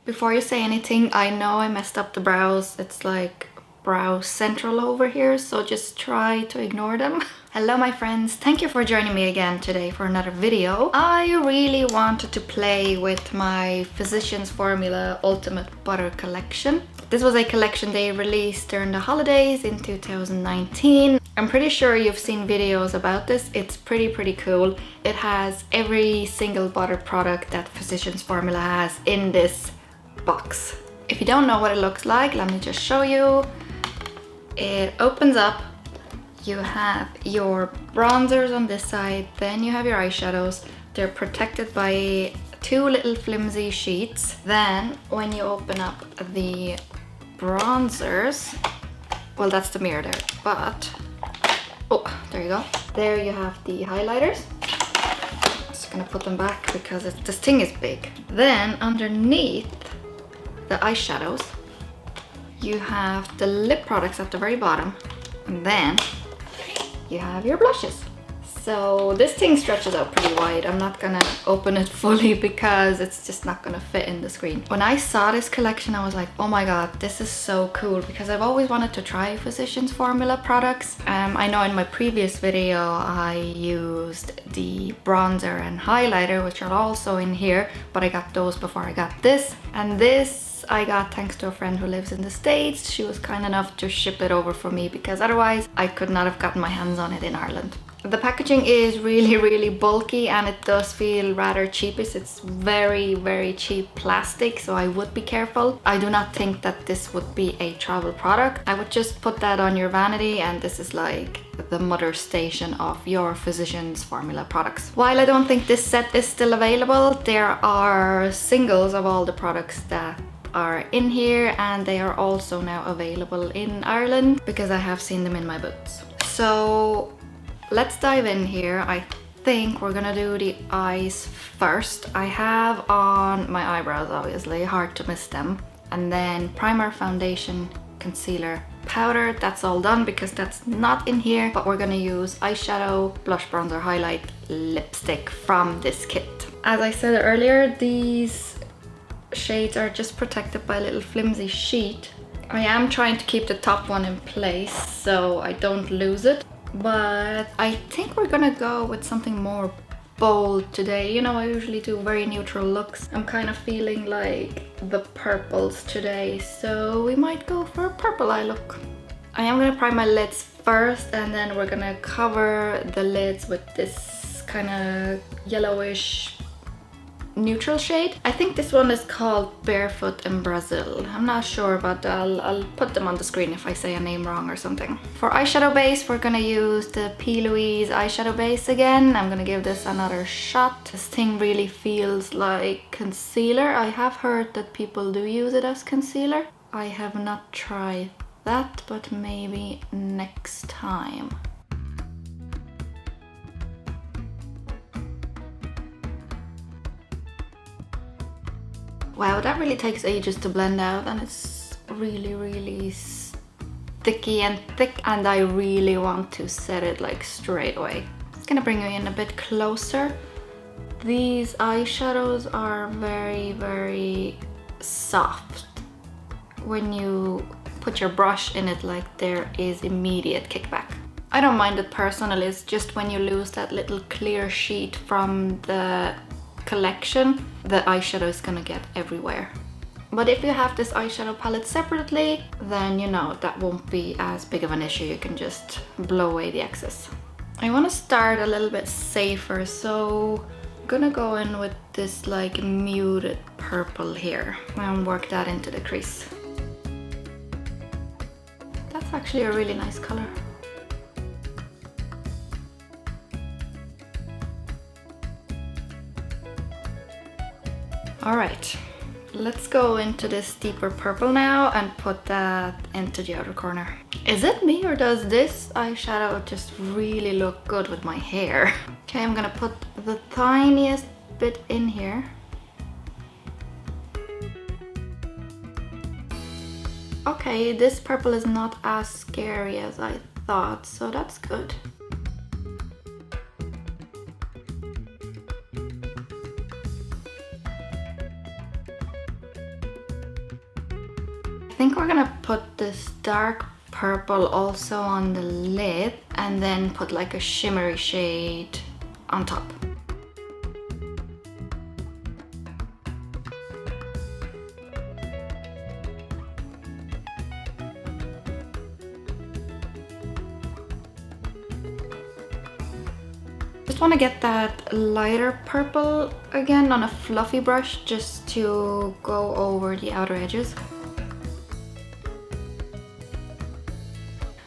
Before you say anything, I know I messed up the brows. It's like brow central over here, so just try to ignore them. Hello my friends, thank you for joining me again today for another video. I really wanted to play with my Physicians Formula Ultimate Butter collection. This was a collection they released during the holidays in 2019. I'm pretty sure you've seen videos about this. It's pretty cool. It has every single butter product that Physicians Formula has in this box. If you don't know what it looks like, let me just show you. It opens up. You have your bronzers on this side, then you have your eyeshadows. They're protected by two little flimsy sheets. Then when you open up the bronzers, well, that's the mirror there, but oh, there you go. There you have the highlighters. I'm just gonna put them back because this thing is big. Then underneath the eyeshadows, you have the lip products at the very bottom, and then you have your blushes. So this thing stretches out pretty wide. I'm not gonna open it fully because it's just not gonna fit in the screen. When I saw this collection, I was like, oh my god, this is so cool, because I've always wanted to try Physicians Formula products. I know in my previous video I used the bronzer and highlighter, which are also in here, but I got those before I got this. And this I got thanks to a friend who lives in the States. She was kind enough to ship it over for me because otherwise I could not have gotten my hands on it in Ireland. The packaging is really bulky and it does feel rather cheapish. It's very cheap plastic, so I would be careful. I do not think that this would be a travel product. I would just put that on your vanity, and this is like the mother station of your Physicians Formula products. While I don't think this set is still available, there are singles of all the products that are in here, and they are also now available in Ireland because I have seen them in my boots. So let's dive in here. I think we're gonna do the eyes first. I have on my eyebrows, obviously, hard to miss them. And then primer, foundation, concealer, powder. That's all done because that's not in here, but we're gonna use eyeshadow, blush, bronzer, highlight, lipstick from this kit. As I said earlier, these shades are just protected by a little flimsy sheet. I am trying to keep the top one in place so I don't lose it. But I think we're gonna go with something more bold today. You know, I usually do very neutral looks. I'm kind of feeling like the purples today, so we might go for a purple eye look. I am gonna prime my lids first, and then we're gonna cover the lids with this kind of yellowish neutral shade. I think this one is called Barefoot in Brazil. I'm not sure, but I'll put them on the screen if I say a name wrong or something. For eyeshadow base, we're gonna use the P. Louise eyeshadow base again. I'm gonna give this another shot. This thing really feels like concealer. I have heard that people do use it as concealer. I have not tried that, but maybe next time. Wow, that really takes ages to blend out, and it's really sticky and thick, and I really want to set it like straight away. It's gonna bring you in a bit closer. These eyeshadows are very soft. When you put your brush in it, like, there is immediate kickback. I don't mind it personally, it's just when you lose that little clear sheet from the collection, the eyeshadow is gonna get everywhere. But if you have this eyeshadow palette separately, then you know that won't be as big of an issue. You can just blow away the excess. I want to start a little bit safer, so I'm gonna go in with this like muted purple here and work that into the crease. That's actually a really nice color. All right, let's go into this deeper purple now and put that into the outer corner. Is it me, or does this eyeshadow just really look good with my hair? Okay, I'm gonna put the tiniest bit in here. Okay, this purple is not as scary as I thought, so that's good. think we're gonna put this dark purple also on the lid and then put like a shimmery shade on top. Just want to get that lighter purple again on a fluffy brush just to go over the outer edges.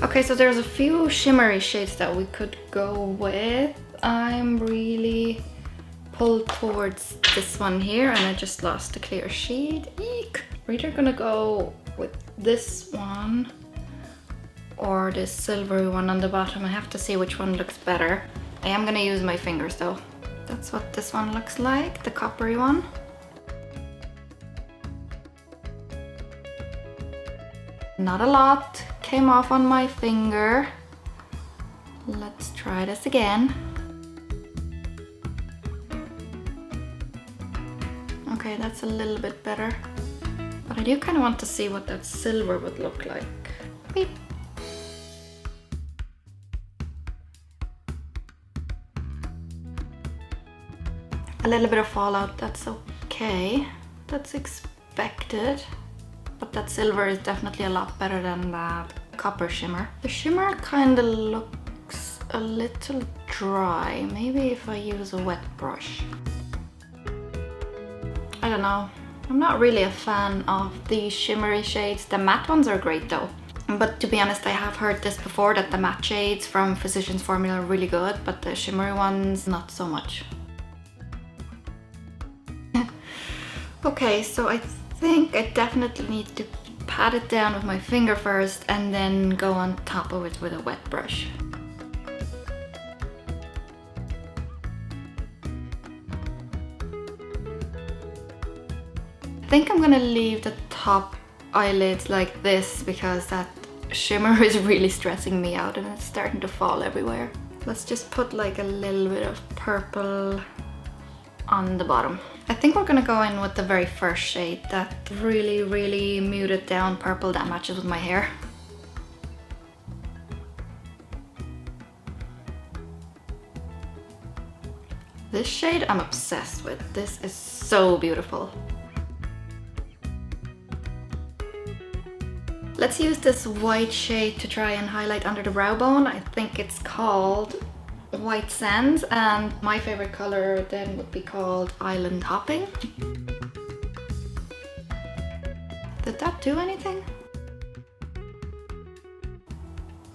Okay, so there's a few shimmery shades that we could go with. I'm really pulled towards this one here and I just lost a clear shade. Eek! We're either gonna go with this one or this silvery one on the bottom. I have to see which one looks better. I am gonna use my fingers though. That's what this one looks like, the coppery one. Not a lot came off on my finger. Let's try this again. Okay, that's a little bit better. But I do kind of want to see what that silver would look like. Beep. A little bit of fallout, that's okay. That's expected. But that silver is definitely a lot better than that copper shimmer. The shimmer kind of looks a little dry. Maybe if I use a wet brush. I don't know. I'm not really a fan of these shimmery shades. The matte ones are great though. But to be honest, I have heard this before, that the matte shades from Physicians Formula are really good, but the shimmery ones, not so much. Okay, so I think I definitely need to pat it down with my finger first and then go on top of it with a wet brush. I think I'm gonna leave the top eyelids like this because that shimmer is really stressing me out and it's starting to fall everywhere. Let's just put like a little bit of purple on the bottom. I think we're gonna go in with the very first shade, that really muted down purple that matches with my hair. This shade I'm obsessed with. This is so beautiful. Let's use this white shade to try and highlight under the brow bone. I think it's called White Sands, and my favorite color then would be called Island Hopping. Did that do anything?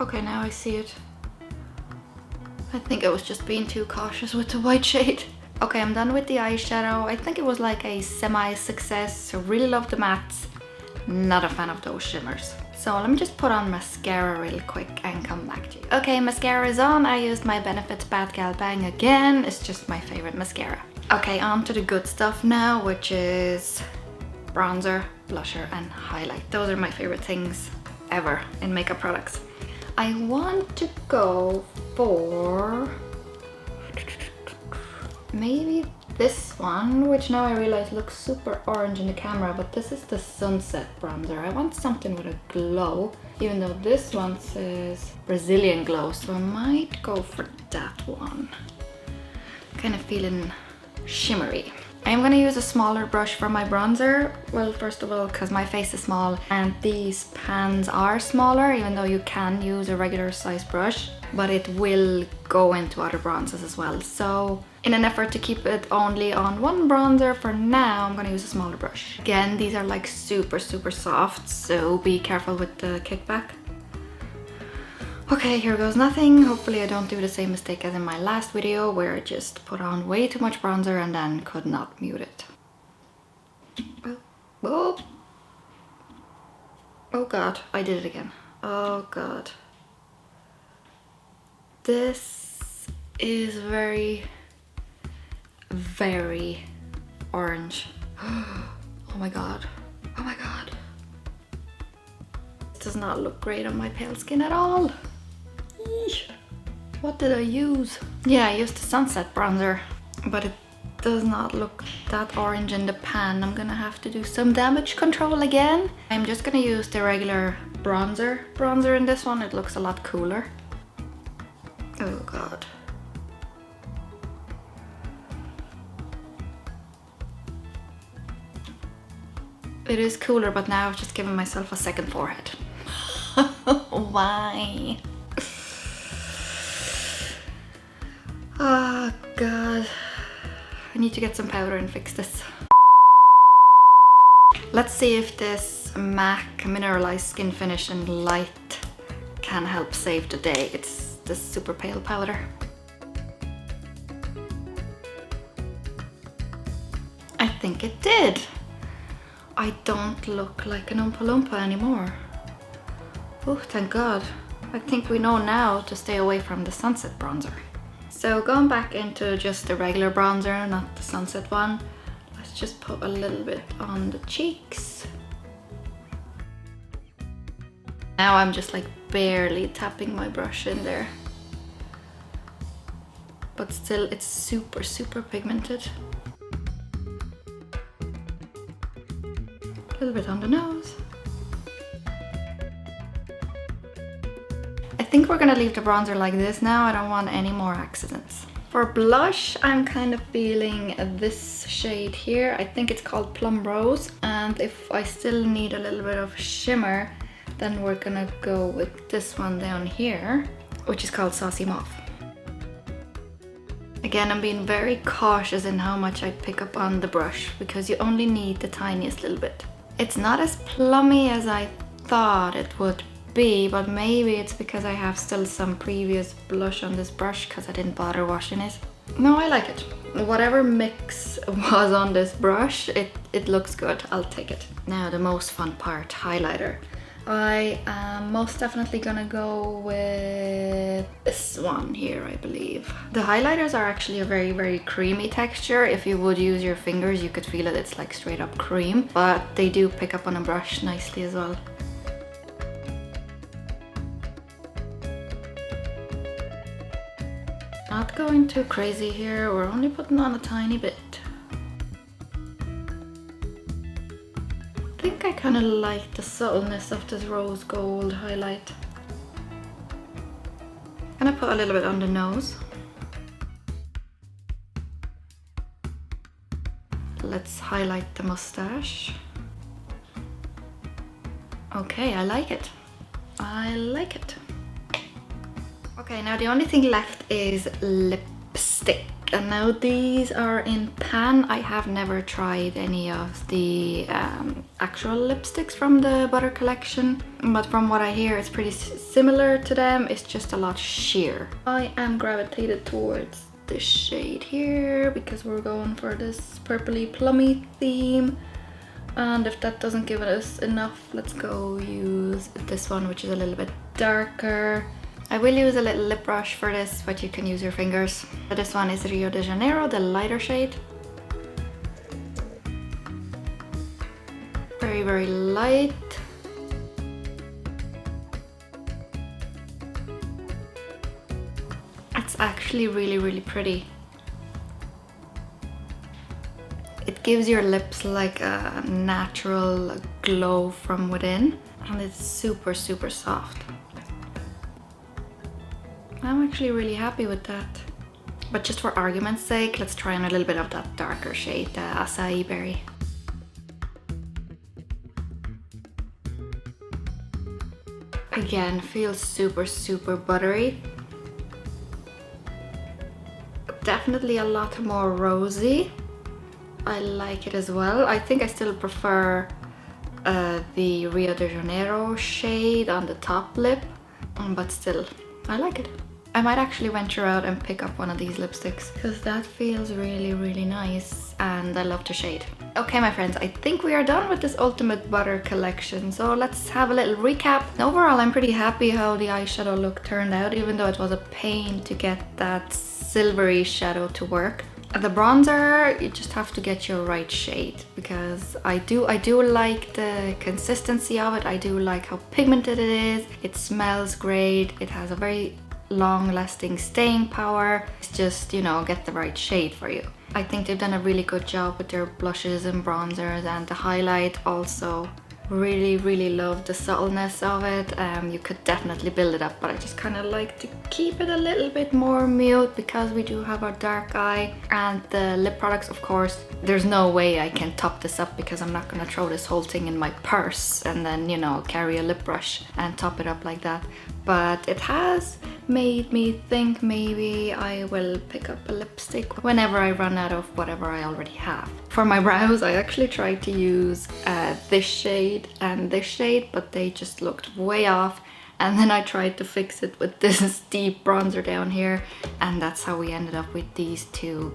Okay, now I see it. I think I was just being too cautious with the white shade. Okay, I'm done with the eyeshadow. I think it was like a semi-success. I really love the mattes. Not a fan of those shimmers. So let me just put on mascara real quick and come back to you. Okay, mascara is on. I used my Benefit Bad Gal Bang again. It's just my favorite mascara. Okay, on to the good stuff now, which is bronzer, blusher, and highlight. Those are my favorite things ever in makeup products. I want to go for maybe this one, which now I realize looks super orange in the camera, but this is the Sunset bronzer. I want something with a glow, even though this one says Brazilian glow, so I might go for that one. Kind of feeling shimmery. I am going to use a smaller brush for my bronzer. Well, first of all, because my face is small and these pans are smaller, even though you can use a regular size brush, but it will go into other bronzers as well. So in an effort to keep it only on one bronzer for now, I'm going to use a smaller brush. Again, these are like super soft, so be careful with the kickback. Okay, here goes nothing. Hopefully I don't do the same mistake as in my last video where I just put on way too much bronzer and then could not mute it. Oh, oh god, I did it again. Oh god. This is very orange. Oh my god. Oh my god. This does not look great on my pale skin at all. Eesh. What did I use? Yeah, I used the Sunset bronzer, but it does not look that orange in the pan. I'm gonna have to do some damage control again. I'm just gonna use the regular bronzer in this one. It looks a lot cooler. Oh god. It is cooler, but now I've just given myself a second forehead. Why? Oh god. I need to get some powder and fix this. Let's see if this MAC Mineralize Skin Finish in Light can help save the day. It's this super pale powder. I think it did. I don't look like an Oompa Loompa anymore. Oh, thank God. I think we know now to stay away from the Sunset bronzer. So going back into just the regular bronzer, not the Sunset one, let's just put a little bit on the cheeks. Now I'm just like barely tapping my brush in there. But still, it's super, super pigmented. A little bit on the nose. I think we're gonna leave the bronzer like this now. I don't want any more accidents. For blush, I'm kind of feeling this shade here. I think it's called Plum Rose. And if I still need a little bit of shimmer, then we're gonna go with this one down here, which is called Saucy Mauve. Again, I'm being very cautious in how much I pick up on the brush because you only need the tiniest little bit. It's not as plummy as I thought it would be, but maybe it's because I have still some previous blush on this brush because I didn't bother washing it. No, I like it. Whatever mix was on this brush, it looks good. I'll take it. Now the most fun part, highlighter. I am most definitely gonna go with this one here, I believe. The highlighters are actually a very, very creamy texture. If you would use your fingers, you could feel it. It's like straight up cream, but they do pick up on a brush nicely as well. Not going too crazy here. We're only putting on a tiny bit. I think I kind of like the subtleness of this rose gold highlight. I'm gonna put a little bit on the nose. Let's highlight the mustache. Okay, I like it. I like it. Okay, now the only thing left is lipstick. And now these are in pan. I have never tried any of the actual lipsticks from the Butter collection, but from what I hear it's pretty similar to them. It's just a lot sheer. I am gravitated towards this shade here because we're going for this purpley plummy theme. And if that doesn't give us enough, let's go use this one, which is a little bit darker. I will use a little lip brush for this, but you can use your fingers. This one is Rio de Janeiro, the lighter shade. Very, very light. It's actually really, really pretty. It gives your lips like a natural glow from within, and it's super, super soft. I'm actually really happy with that. But just for argument's sake, let's try on a little bit of that darker shade, the acai berry. Again, feels super, super buttery. Definitely a lot more rosy. I like it as well. I think I still prefer the Rio de Janeiro shade on the top lip, but still, I like it. I might actually venture out and pick up one of these lipsticks because that feels really, really nice and I love the shade. Okay, my friends, I think we are done with this Ultimate Butter collection. So let's have a little recap. Overall, I'm pretty happy how the eyeshadow look turned out, even though it was a pain to get that silvery shadow to work. The bronzer, you just have to get your right shade because I do like the consistency of it. I do like how pigmented it is. It smells great. It has a very long-lasting staying power. It's just, you know, get the right shade for you. I think they've done a really good job with their blushes and bronzers, and the highlight also. Really love the subtleness of it. You could definitely build it up, but I just kind of like to keep it a little bit more mute because we do have our dark eye. And the lip products, of course, there's no way I can top this up because I'm not gonna throw this whole thing in my purse and then, you know, carry a lip brush and top it up like that. But it has made me think maybe I will pick up a lipstick whenever I run out of whatever I already have. For my brows, I actually tried to use this shade and this shade, but they just looked way off. And then I tried to fix it with this deep bronzer down here, and that's how we ended up with these two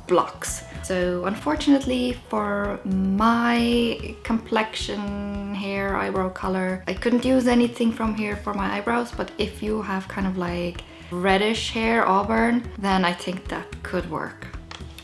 blocks. So unfortunately for my complexion, hair, eyebrow color, I couldn't use anything from here for my eyebrows, but if you have kind of like reddish hair, auburn, then I think that could work.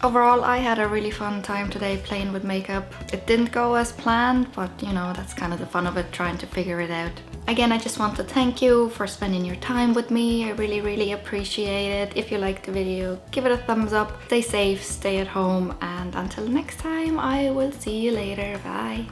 Overall, I had a really fun time today playing with makeup. It didn't go as planned, but you know, that's kind of the fun of it, trying to figure it out. Again, I just want to thank you for spending your time with me. I really appreciate it. If you liked the video, give it a thumbs up. Stay safe, stay at home, and until next time, I will see you later. Bye.